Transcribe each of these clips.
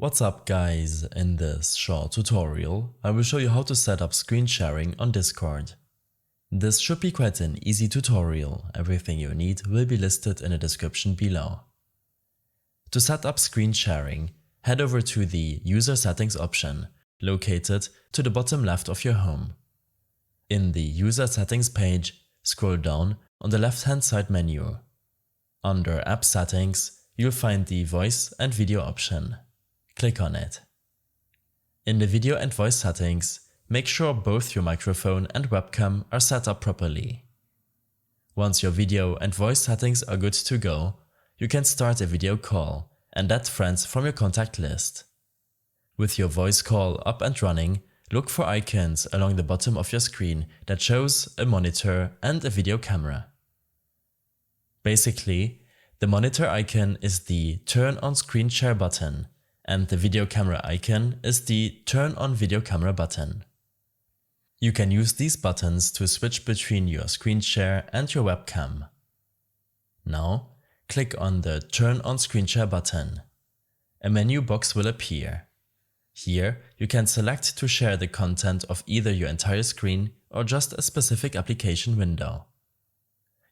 What's up guys, in this short tutorial I will show you how to set up screen sharing on Discord. This should be quite an easy tutorial, everything you need will be listed in the description below. To set up screen sharing, head over to the User Settings option located to the bottom left of your home. In the User Settings page, scroll down on the left hand side menu. Under App Settings, you'll find the Voice and Video option. Click on it. In the video and voice settings, make sure both your microphone and webcam are set up properly. Once your video and voice settings are good to go, you can start a video call and add friends from your contact list. With your voice call up and running, look for icons along the bottom of your screen that shows a monitor and a video camera. Basically, the monitor icon is the Turn on Screen Share button, and the video camera icon is the Turn on Video Camera button. You can use these buttons to switch between your screen share and your webcam. Now, click on the Turn on Screen Share button. A menu box will appear. Here, you can select to share the content of either your entire screen or just a specific application window.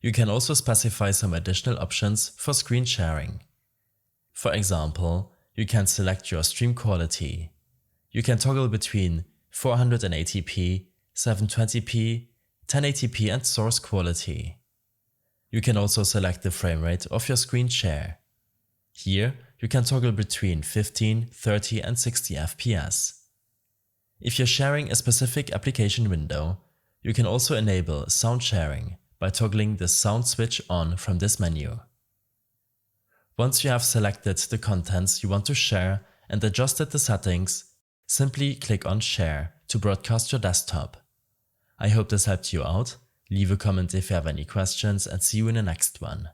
You can also specify some additional options for screen sharing. For example, you can select your stream quality. You can toggle between 480p, 720p, 1080p and source quality. You can also select the frame rate of your screen share. Here, you can toggle between 15, 30 and 60 fps. If you're sharing a specific application window, you can also enable sound sharing by toggling the sound switch on from this menu. Once you have selected the contents you want to share and adjusted the settings, simply click on Share to broadcast your desktop. I hope this helped you out. Leave a comment if you have any questions and see you in the next one.